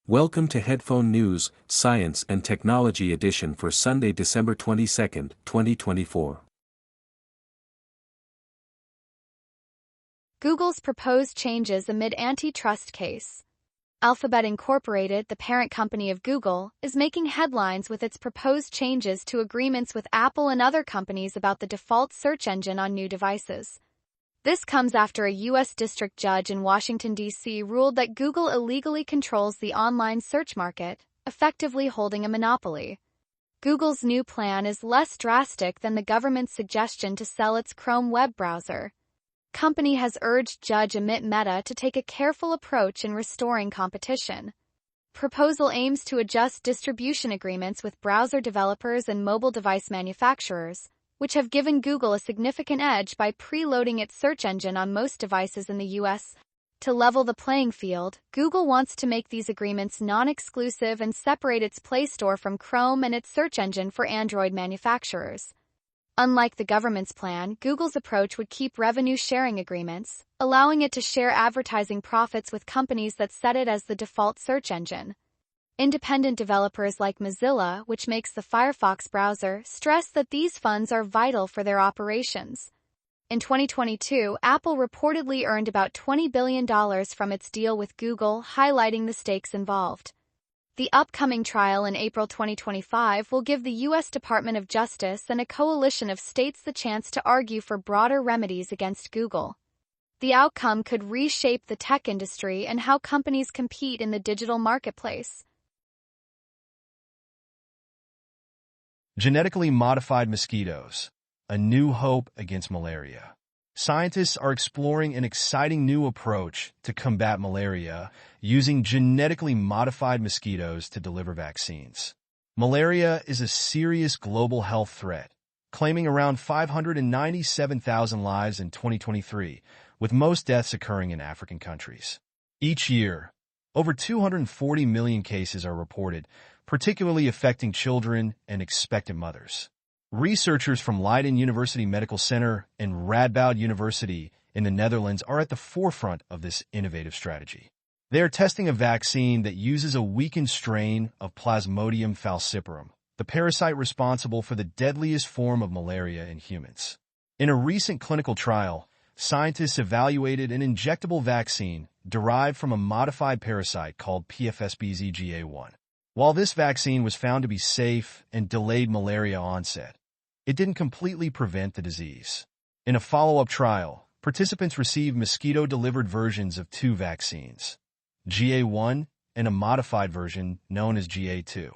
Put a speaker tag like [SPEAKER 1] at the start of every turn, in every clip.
[SPEAKER 1] Welcome to Headphone News, Science and Technology Edition for Sunday, December 22, 2024.
[SPEAKER 2] Google's proposed changes amid antitrust case. Alphabet Incorporated, the parent company of Google, is making headlines with its proposed changes to agreements with Apple and other companies about the default search engine on new devices. This comes after a U.S. district judge in Washington, D.C. ruled that Google illegally controls the online search market, effectively holding a monopoly. Google's new plan is less drastic than the government's suggestion to sell its Chrome web browser. Company has urged Judge Amit Mehta to take a careful approach in restoring competition. Proposal aims to adjust distribution agreements with browser developers and mobile device manufacturers, which have given Google a significant edge by preloading its search engine on most devices in the U.S. To level the playing field, Google wants to make these agreements non-exclusive and separate its Play Store from Chrome and its search engine for Android manufacturers. Unlike the government's plan, Google's approach would keep revenue-sharing agreements, allowing it to share advertising profits with companies that set it as the default search engine. Independent developers like Mozilla, which makes the Firefox browser, stress that these funds are vital for their operations. In 2022, Apple reportedly earned about $20 billion from its deal with Google, highlighting the stakes involved. The upcoming trial in April 2025 will give the U.S. Department of Justice and a coalition of states the chance to argue for broader remedies against Google. The outcome could reshape the tech industry and how companies compete in the digital marketplace.
[SPEAKER 3] Genetically modified mosquitoes, a new hope against malaria. Scientists are exploring an exciting new approach to combat malaria using genetically modified mosquitoes to deliver vaccines. Malaria is a serious global health threat, claiming around 597,000 lives in 2023, with most deaths occurring in African countries. Each year, over 240 million cases are reported, particularly affecting children and expectant mothers. Researchers from Leiden University Medical Center and Radboud University in the Netherlands are at the forefront of this innovative strategy. They are testing a vaccine that uses a weakened strain of Plasmodium falciparum, the parasite responsible for the deadliest form of malaria in humans. In a recent clinical trial, scientists evaluated an injectable vaccine derived from a modified parasite called PFSBZGA1. While this vaccine was found to be safe and delayed malaria onset, it didn't completely prevent the disease. In a follow-up trial, participants received mosquito-delivered versions of two vaccines, GA1 and a modified version known as GA2.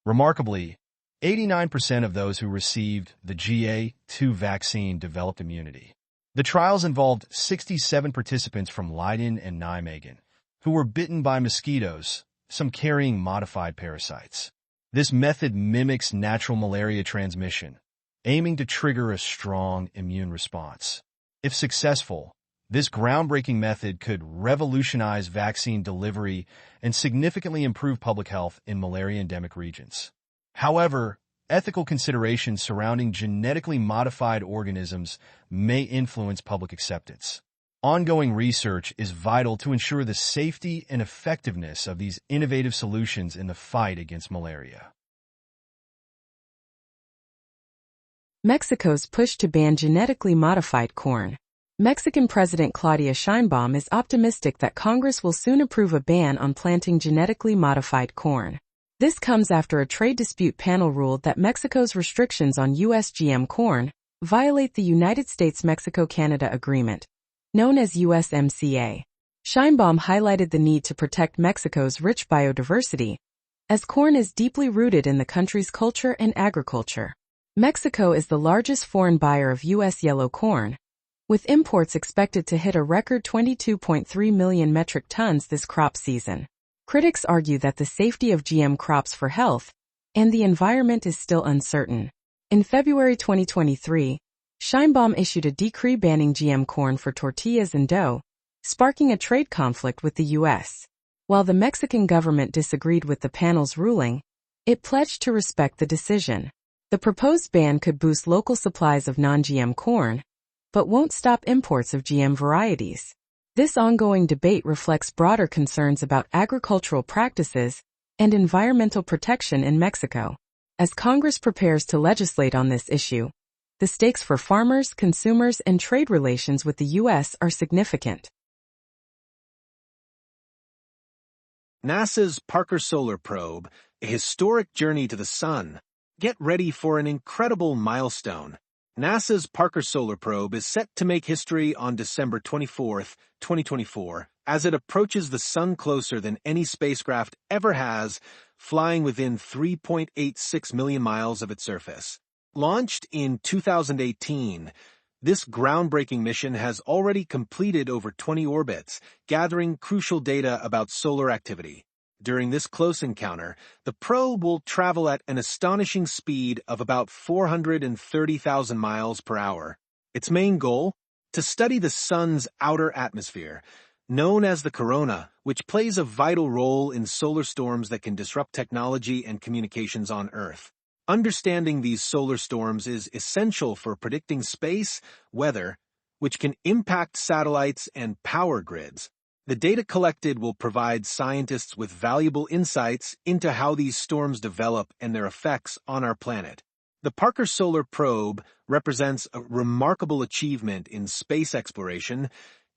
[SPEAKER 3] Remarkably, 89% of those who received the GA2 vaccine developed immunity. The trials involved 67 participants from Leiden and Nijmegen, who were bitten by mosquitoes, some carrying modified parasites. This method mimics natural malaria transmission, aiming to trigger a strong immune response. If successful, this groundbreaking method could revolutionize vaccine delivery and significantly improve public health in malaria-endemic regions. However, ethical considerations surrounding genetically modified organisms may influence public acceptance. Ongoing research is vital to ensure the safety and effectiveness of these innovative solutions in the fight against malaria.
[SPEAKER 4] Mexico's push to ban genetically modified corn. Mexican President Claudia Sheinbaum is optimistic that Congress will soon approve a ban on planting genetically modified corn. This comes after a trade dispute panel ruled that Mexico's restrictions on U.S. GM corn violate the United States-Mexico-Canada Agreement, known as USMCA. Sheinbaum highlighted the need to protect Mexico's rich biodiversity, as corn is deeply rooted in the country's culture and agriculture. Mexico is the largest foreign buyer of U.S. yellow corn, with imports expected to hit a record 22.3 million metric tons this crop season. Critics argue that the safety of GM crops for health and the environment is still uncertain. In February 2023, Sheinbaum issued a decree banning GM corn for tortillas and dough, sparking a trade conflict with the U.S. While the Mexican government disagreed with the panel's ruling, it pledged to respect the decision. The proposed ban could boost local supplies of non-GM corn, but won't stop imports of GM varieties. This ongoing debate reflects broader concerns about agricultural practices and environmental protection in Mexico. As Congress prepares to legislate on this issue, the stakes for farmers, consumers, and trade relations with the U.S. are significant.
[SPEAKER 3] NASA's Parker Solar Probe, a historic journey to the Sun. Get ready for an incredible milestone. NASA's Parker Solar Probe is set to make history on December 24, 2024, as it approaches the Sun closer than any spacecraft ever has, flying within 3.86 million miles of its surface. Launched in 2018, this groundbreaking mission has already completed over 20 orbits, gathering crucial data about solar activity. During this close encounter, the probe will travel at an astonishing speed of about 430,000 miles per hour. Its main goal? To study the Sun's outer atmosphere, known as the corona, which plays a vital role in solar storms that can disrupt technology and communications on Earth. Understanding these solar storms is essential for predicting space weather, which can impact satellites and power grids. The data collected will provide scientists with valuable insights into how these storms develop and their effects on our planet. The Parker Solar Probe represents a remarkable achievement in space exploration,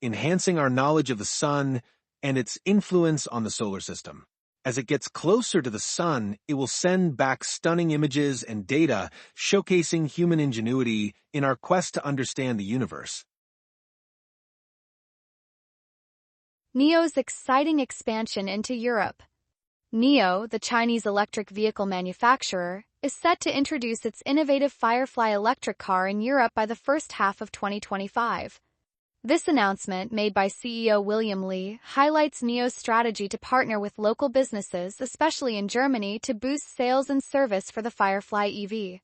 [SPEAKER 3] enhancing our knowledge of the Sun and its influence on the solar system. As it gets closer to the Sun, it will send back stunning images and data showcasing human ingenuity in our quest to understand the universe.
[SPEAKER 2] NIO's exciting expansion into Europe. NIO, the Chinese electric vehicle manufacturer, is set to introduce its innovative Firefly electric car in Europe by the first half of 2025. This announcement, made by CEO William Li, highlights NIO's strategy to partner with local businesses, especially in Germany, to boost sales and service for the Firefly EV.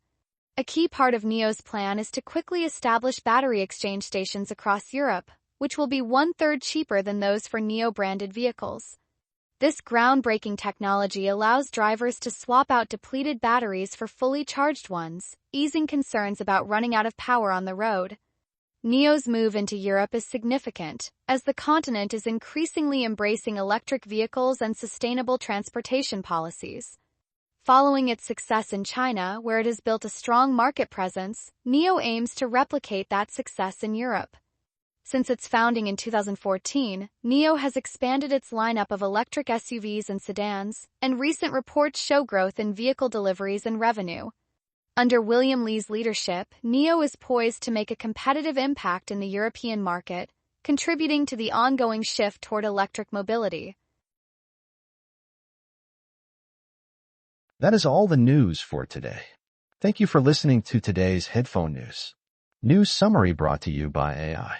[SPEAKER 2] A key part of NIO's plan is to quickly establish battery exchange stations across Europe, which will be one-third cheaper than those for NIO-branded vehicles. This groundbreaking technology allows drivers to swap out depleted batteries for fully charged ones, easing concerns about running out of power on the road. NIO's move into Europe is significant, as the continent is increasingly embracing electric vehicles and sustainable transportation policies. Following its success in China, where it has built a strong market presence, NIO aims to replicate that success in Europe. Since its founding in 2014, NIO has expanded its lineup of electric SUVs and sedans, and recent reports show growth in vehicle deliveries and revenue. Under William Li's leadership, NIO is poised to make a competitive impact in the European market, contributing to the ongoing shift toward electric mobility.
[SPEAKER 3] That is all the news for today. Thank you for listening to today's Headphone News. News summary brought to you by AI.